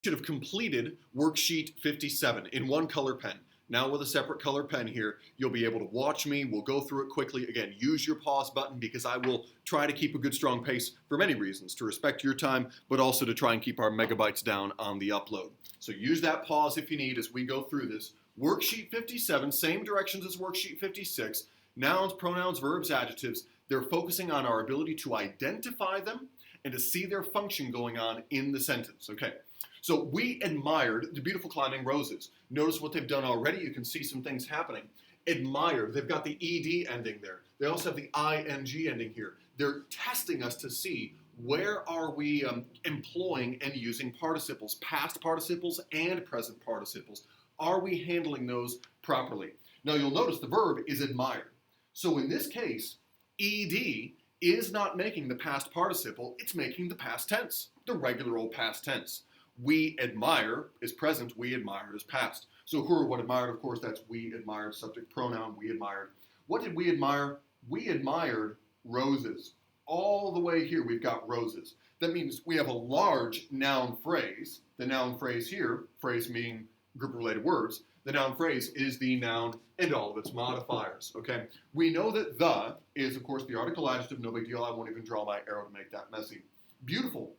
Should have completed worksheet 57 in one color pen. Now with a separate color pen here, you'll be able to watch me. We'll go through it quickly. Again, use your pause button because I will try to keep a good strong pace for many reasons, to respect your time, but also to try and keep our megabytes down on the upload. So use that pause if you need as we go through this. Worksheet 57, same directions as worksheet 56. Nouns, pronouns, verbs, adjectives. They're focusing on our ability to identify them and to see their function going on in the sentence. Okay. So we admired the beautiful climbing roses. Notice what they've done already. You can see some things happening. Admired, they've got the ed ending there. They also have the ing ending here. They're testing us to see where are we employing and using participles, past participles and present participles. Are we handling those properly? Now you'll notice the verb is admired. So in this case, ed is not making the past participle, it's making the past tense, the regular old past tense. We admire is present, we admired is past. So who or what admired, of course, that's we admired, subject pronoun, we admired. What did we admire? We admired roses. All the way here we've got roses. That means we have a large noun phrase. The noun phrase here, phrase meaning group of related words, the noun phrase is the noun and all of its modifiers, okay? We know that the is, of course, the article adjective, no big deal. I won't even draw my arrow to make that messy. Beautiful.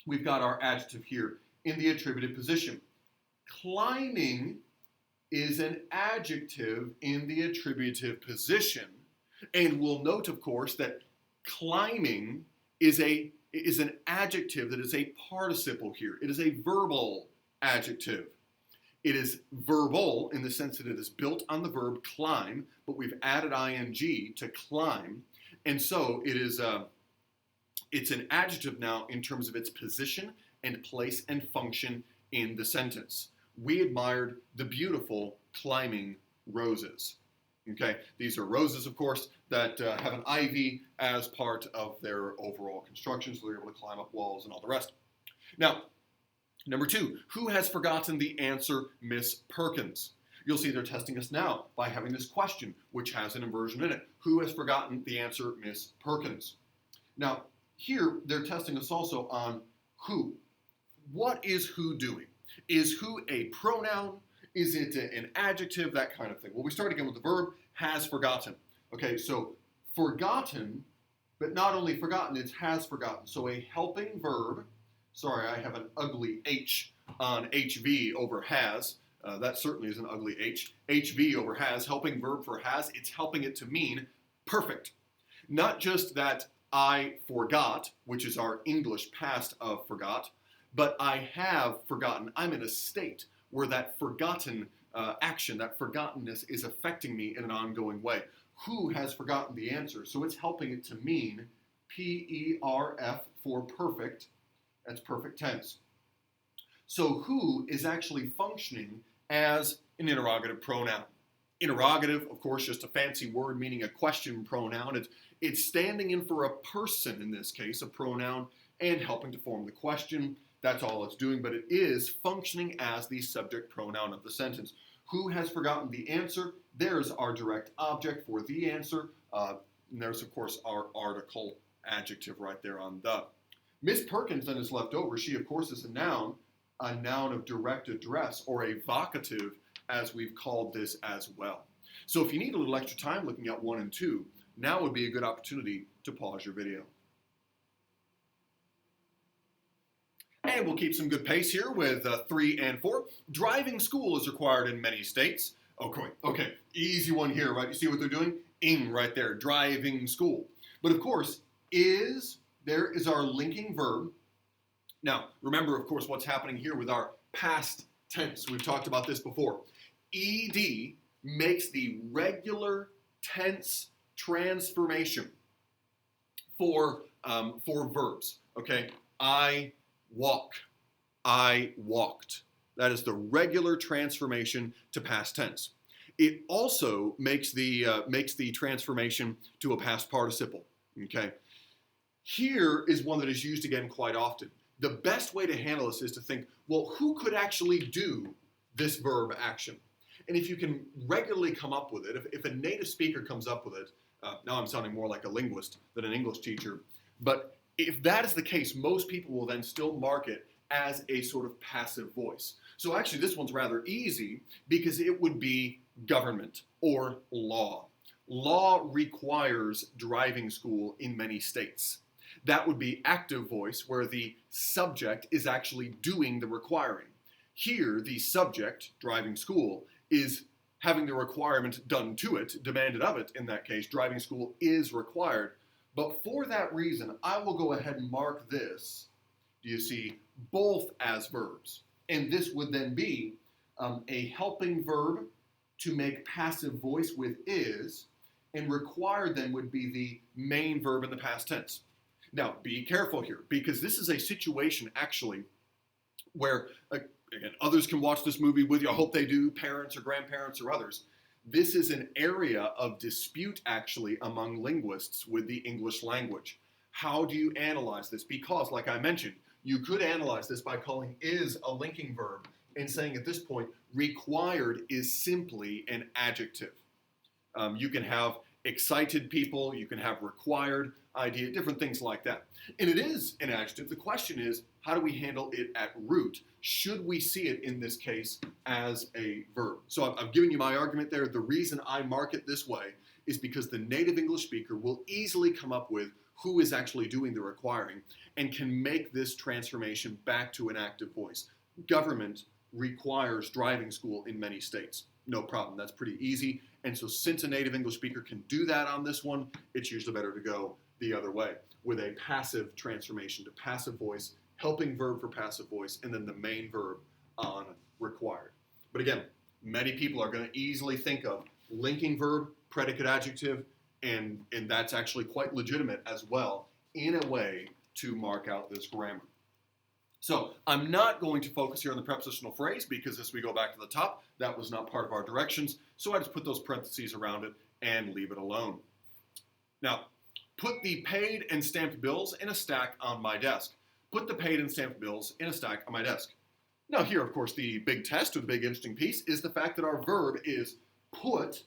We've got our adjective here in the attributed position. Climbing is an adjective in the attributive position. And we'll note, of course, that climbing is an adjective that is a participle here. It is a verbal adjective. It is verbal in the sense that it is built on the verb climb, but we've added ing to climb. And so it is it's an adjective now in terms of its position and place and function in the sentence. We admired the beautiful climbing roses. Okay, these are roses, of course, that have an ivy as part of their overall construction, so they're able to climb up walls and all the rest. Now, number 2, who has forgotten the answer, Miss Perkins? You'll see they're testing us now by having this question, which has an inversion in it. Who has forgotten the answer, Miss Perkins? Now, here they're testing us also on who. What is who doing? Is who a pronoun? Is it an adjective? That kind of thing. Well, we start again with the verb, has forgotten. Okay, so forgotten, but not only forgotten, it's has forgotten. So a helping verb, sorry, I have an ugly H on HV over has. That certainly is an ugly H. HV over has, helping verb for has, it's helping it to mean perfect. Not just that I forgot, which is our English past of forgot, but I have forgotten. I'm in a state where that forgotten action, that forgottenness is affecting me in an ongoing way. Who has forgotten the answer? So it's helping it to mean PERF for perfect. That's perfect tense. So who is actually functioning as an interrogative pronoun. Interrogative, of course, just a fancy word meaning a question pronoun. It's standing in for a person in this case, a pronoun, and helping to form the question. That's all it's doing, but it is functioning as the subject pronoun of the sentence. Who has forgotten the answer? There's our direct object for the answer. And there's, of course, our article adjective right there on the. Miss Perkins then is left over. She, of course, is a noun of direct address, or a vocative, as we've called this as well. So if you need a little extra time looking at 1 and 2, now would be a good opportunity to pause your video. And we'll keep some good pace here with 3 and 4. Driving school is required in many states. Okay, easy one here, right? You see what they're doing? Ing right there, driving school. But of course, there is our linking verb. Now, remember, of course, what's happening here with our past tense. We've talked about this before. ED makes the regular tense transformation for verbs. Okay, I walk, I walked. That is the regular transformation to past tense. It also makes the transformation to a past participle. Okay, here is one that is used again quite often. The best way to handle this is to think, well, who could actually do this verb action? And if you can regularly come up with it, if a native speaker comes up with it, now I'm sounding more like a linguist than an English teacher, but if that is the case, most people will then still mark it as a sort of passive voice. So actually this one's rather easy because it would be government or law. Law requires driving school in many states. That would be active voice, where the subject is actually doing the requiring. Here, the subject, driving school, is having the requirement done to it, demanded of it in that case. Driving school is required. But for that reason, I will go ahead and mark this, do you see, both as verbs. And this would then be a helping verb to make passive voice with is, and required then would be the main verb in the past tense. Now, be careful here, because this is a situation actually where, again, others can watch this movie with you. I hope they do, parents or grandparents or others. This is an area of dispute actually among linguists with the English language. How do you analyze this? Because, like I mentioned, you could analyze this by calling is a linking verb and saying at this point, required is simply an adjective. You can have excited people, you can have required idea, different things like that. And it is an adjective. The question is, how do we handle it at root? Should we see it in this case as a verb? So I've given you my argument there. The reason I mark it this way is because the native English speaker will easily come up with who is actually doing the requiring and can make this transformation back to an active voice. Government requires driving school in many states. No problem, that's pretty easy. And so since a native English speaker can do that on this one, it's usually better to go the other way with a passive transformation to passive voice, helping verb for passive voice, and then the main verb on required. But again, many people are going to easily think of linking verb, predicate adjective, and that's actually quite legitimate as well in a way to mark out this grammar. So I'm not going to focus here on the prepositional phrase because as we go back to the top, that was not part of our directions. So I just put those parentheses around it and leave it alone. Now, put the paid and stamped bills in a stack on my desk. Put the paid and stamped bills in a stack on my desk. Now here, of course, the big test or the big interesting piece is the fact that our verb is put.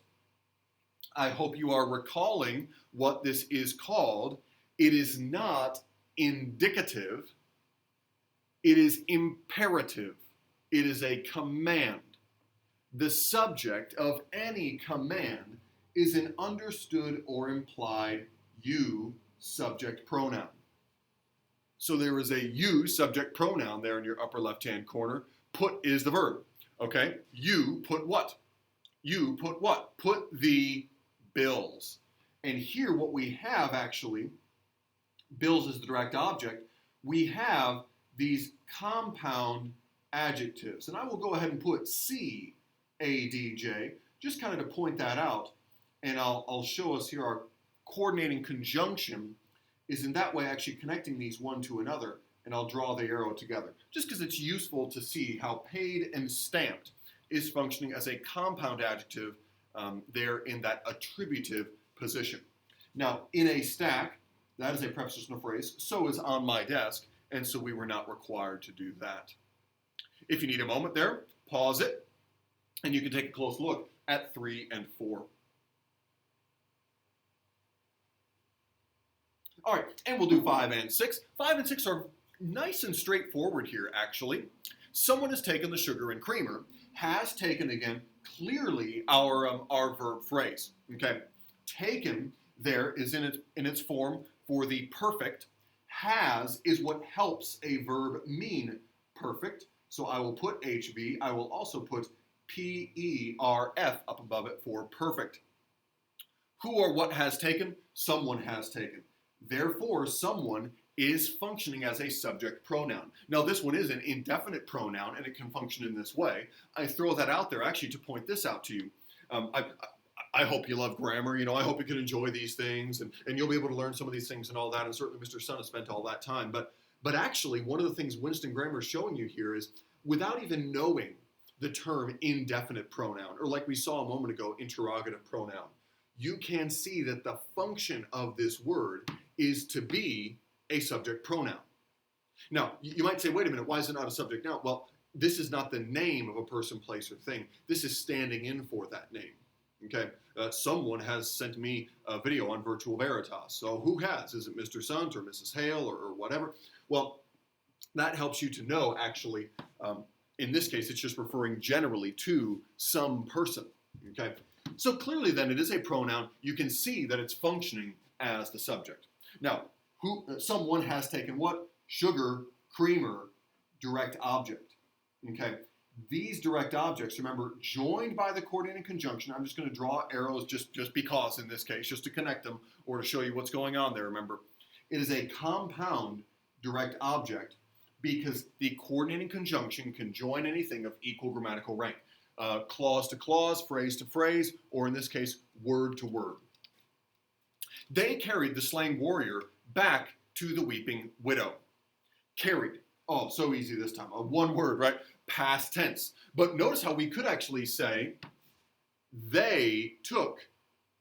I hope you are recalling what this is called. It is not indicative. It is imperative. It is a command. The subject of any command is an understood or implied you subject pronoun. So there is a you subject pronoun there in your upper left-hand corner. Put is the verb. Okay? You put what? You put what? Put the bills. And here what we have actually, bills is the direct object, we have these compound adjectives. And I will go ahead and put C-A-D-J, just kind of to point that out. And I'll show us here our coordinating conjunction is in that way actually connecting these one to another. And I'll draw the arrow together. Just because it's useful to see how paid and stamped is functioning as a compound adjective there in that attributive position. Now, in a stack, that is a prepositional phrase, so is on my desk, and so we were not required to do that. If you need a moment there, pause it, and you can take a close look at 3 and 4. All right, and we'll do 5 and 6. 5 and 6 are nice and straightforward here, actually. Someone has taken the sugar and creamer, has taken, again, clearly our verb phrase. Okay, taken there is in its form for the perfect. Has is what helps a verb mean perfect. So I will put HV. I will also put PERF up above it for perfect. Who or what has taken? Someone has taken. Therefore, someone is functioning as a subject pronoun. Now, this one is an indefinite pronoun, and it can function in this way. I throw that out there actually to point this out to you. I hope you love grammar. I hope you can enjoy these things, and you'll be able to learn some of these things and all that, and certainly Mr. Sun has spent all that time. But actually, one of the things Winston Grammar is showing you here is, without even knowing the term indefinite pronoun, or like we saw a moment ago, interrogative pronoun, you can see that the function of this word is to be a subject pronoun. Now, you might say, wait a minute, why is it not a subject noun? Well, this is not the name of a person, place, or thing. This is standing in for that name. Okay, someone has sent me a video on Virtual Veritas. So who has? Is it Mr. Sunt or Mrs. Hale or whatever? Well, That helps you to know, actually, in this case, it's just referring generally to some person, okay? So clearly then it is a pronoun. You can see that it's functioning as the subject. Now, someone has taken what? Sugar, creamer, direct object, okay? These direct objects, remember, joined by the coordinating conjunction. I'm just going to draw arrows just because in this case, just to connect them or to show you what's going on there, remember. It is a compound direct object because the coordinating conjunction can join anything of equal grammatical rank. Clause to clause, phrase to phrase, or in this case, word to word. They carried the slain warrior back to the weeping widow. Carried. Oh, so easy this time. One word, right? Past tense. But notice how we could actually say they took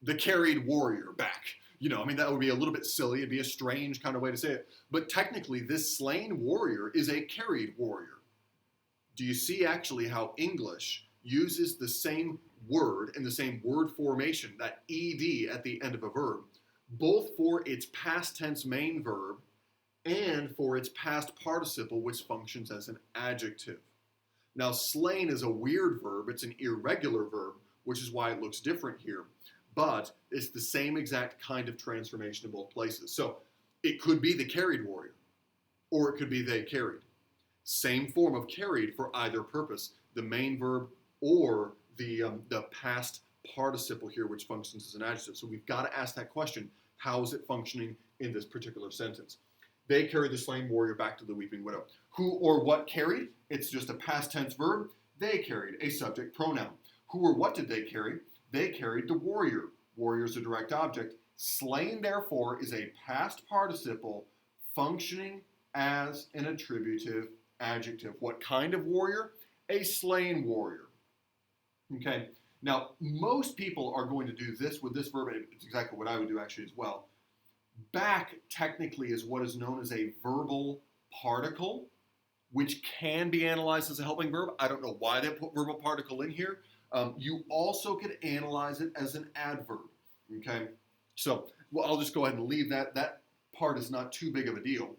the carried warrior back. You know, I mean, that would be a little bit silly. It'd be a strange kind of way to say it. But technically, this slain warrior is a carried warrior. Do you see actually how English uses the same word and the same word formation, that ed at the end of a verb, both for its past tense main verb and for its past participle, which functions as an adjective. Now, slain is a weird verb. It's an irregular verb, which is why it looks different here. But it's the same exact kind of transformation in both places. So it could be the carried warrior, or it could be they carried. Same form of carried for either purpose, the main verb or the past participle here, which functions as an adjective. So we've got to ask that question, how is it functioning in this particular sentence? They carried the slain warrior back to the weeping widow. Who or what carried? It's just a past tense verb. They carried, a subject pronoun. Who or what did they carry? They carried the warrior. Warrior is a direct object. Slain, therefore, is a past participle functioning as an attributive adjective. What kind of warrior? A slain warrior. Okay. Now, most people are going to do this with this verb, and it's exactly what I would do actually as well. Back technically is what is known as a verbal particle, which can be analyzed as a helping verb. I don't know why they put verbal particle in here. You also could analyze it as an adverb, okay? So well, I'll just go ahead and leave that. That part is not too big of a deal.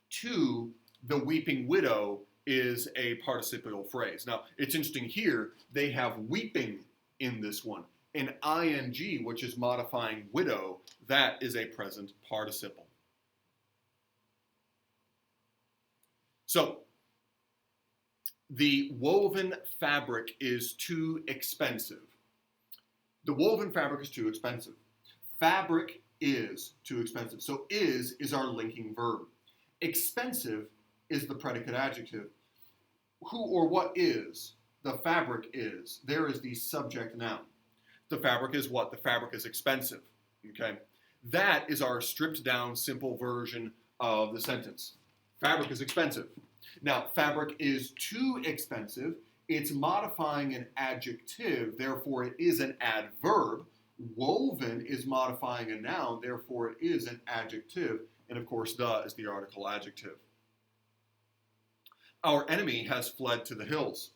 Two, the weeping widow is a participial phrase. Now, it's interesting here, they have weeping in this one. An ing, which is modifying widow, that is a present participle. So, the woven fabric is too expensive. The woven fabric is too expensive. Fabric is too expensive. So is our linking verb. Expensive is the predicate adjective. Who or what is? The fabric is. There is the subject noun. The fabric is what? The fabric is expensive. Okay? That is our stripped down simple version of the sentence. Fabric is expensive. Now, fabric is too expensive. It's modifying an adjective, therefore it is an adverb. Woven is modifying a noun, therefore it is an adjective. And of course, the is the article adjective. Our enemy has fled to the hills.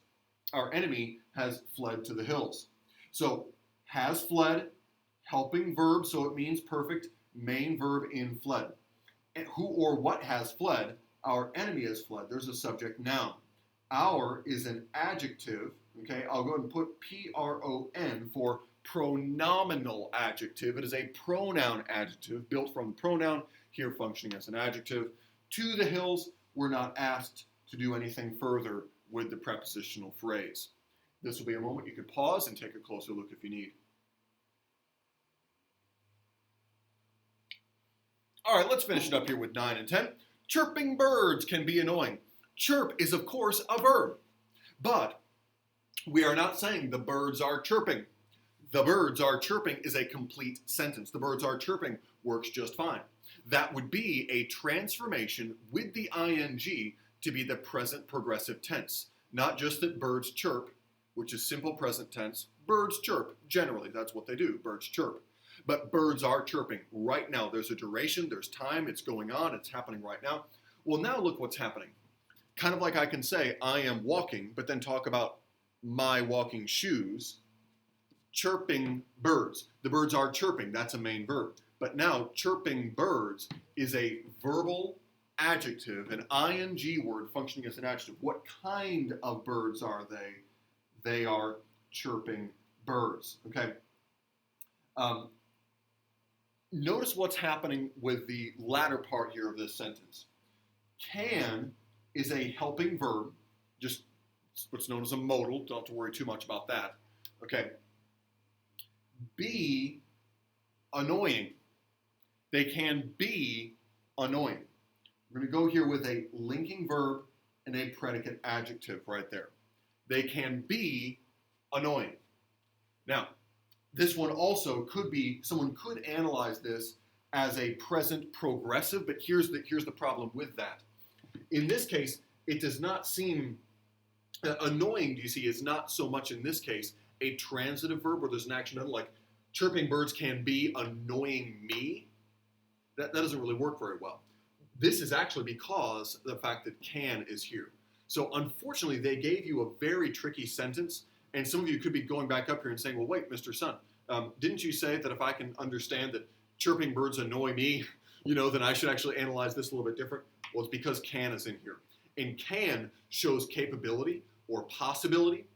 Our enemy has fled to the hills. So, has fled, helping verb, so it means perfect, main verb in fled. And who or what has fled? Our enemy has fled. There's a subject noun. Our is an adjective. Okay, I'll go ahead and put P-R-O-N for pronominal adjective. It is a pronoun adjective built from the pronoun, here functioning as an adjective. To the hills, we're not asked to do anything further with the prepositional phrase. This will be a moment you could pause and take a closer look if you need. All right, let's finish it up here with 9 and 10. Chirping birds can be annoying. Chirp is, of course, a verb. But we are not saying the birds are chirping. The birds are chirping is a complete sentence. The birds are chirping works just fine. That would be a transformation with the ing to be the present progressive tense. Not just that birds chirp, which is simple present tense. Birds chirp. Generally, that's what they do. Birds chirp. But birds are chirping right now. There's a duration, there's time, it's going on, it's happening right now. Well, now look what's happening. Kind of like I can say, I am walking, but then talk about my walking shoes. Chirping birds. The birds are chirping, that's a main verb. But now, chirping birds is a verbal adjective, an ing word functioning as an adjective. What kind of birds are they? They are chirping birds. Okay. Notice what's happening with the latter part here of this sentence. Can is a helping verb, just what's known as a modal. Don't have to worry too much about that. Okay. Be annoying. They can be annoying. We're going to go here with a linking verb and a predicate adjective right there. They can be annoying. Now, this one also could be, someone could analyze this as a present progressive, but here's the problem with that. In this case, it does not seem, annoying, do you see, is not so much in this case a transitive verb where there's an action like chirping birds can be annoying me. That doesn't really work very well. This is actually because of the fact that can is here. So unfortunately, they gave you a very tricky sentence, and some of you could be going back up here and saying, well, wait, Mr. Sun, didn't you say that if I can understand that chirping birds annoy me, then I should actually analyze this a little bit different? Well, it's because can is in here. And can shows capability or possibility.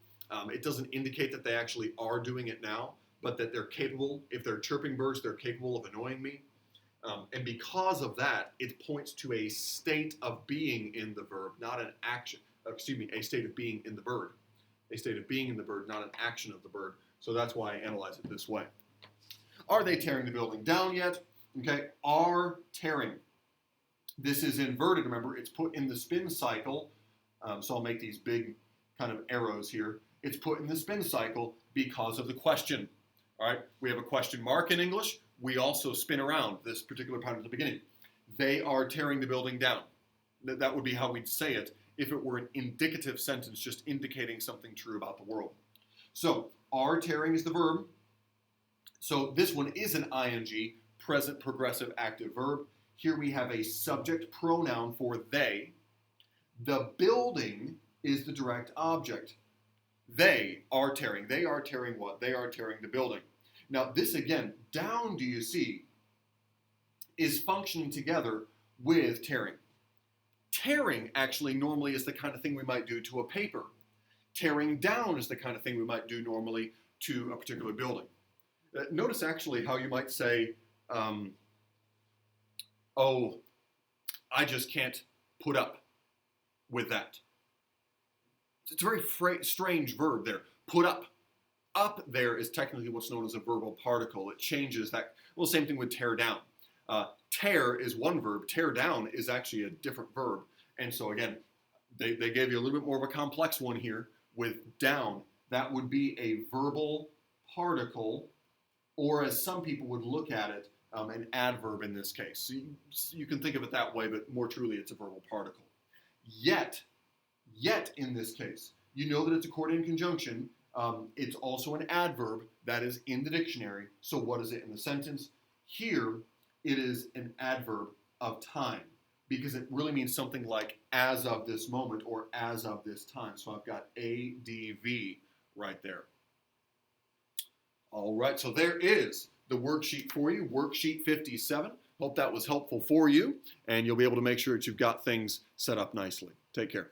It doesn't indicate that they actually are doing it now, but that they're capable. If they're chirping birds, they're capable of annoying me. And because of that, it points to a state of being in the verb, not an action. A state of being in the bird. A state of being in the bird, not an action of the bird. So that's why I analyze it this way. Are they tearing the building down yet? Okay, are tearing. This is inverted, remember, it's put in the spin cycle. So I'll make these big kind of arrows here. It's put in the spin cycle because of the question. All right, we have a question mark in English. We also spin around this particular pattern at the beginning. They are tearing the building down. That would be how we'd say it if it were an indicative sentence just indicating something true about the world. So, are tearing is the verb. So this one is an ing, present progressive active verb. Here we have a subject pronoun for they. The building is the direct object. They are tearing. They are tearing what? They are tearing the building. Now this again, down, do you see, is functioning together with tearing. Tearing actually normally is the kind of thing we might do to a paper. Tearing down is the kind of thing we might do normally to a particular building. Notice actually how you might say, oh, I just can't put up with that. It's a very strange verb there. Put up. Up there is technically what's known as a verbal particle. It changes that. Well, same thing with tear down. Tear is one verb. Tear down is actually a different verb. And so again, they gave you a little bit more of a complex one here with down. That would be a verbal particle, or as some people would look at it, an adverb in this case. So you can think of it that way, but more truly it's a verbal particle. Yet in this case, you know that it's a coordinating conjunction. It's also an adverb that is in the dictionary. So what is it in the sentence? Here, it is an adverb of time because it really means something like as of this moment or as of this time. So I've got ADV right there. All right, so there is the worksheet for you, worksheet 57. Hope that was helpful for you, and you'll be able to make sure that you've got things set up nicely. Take care.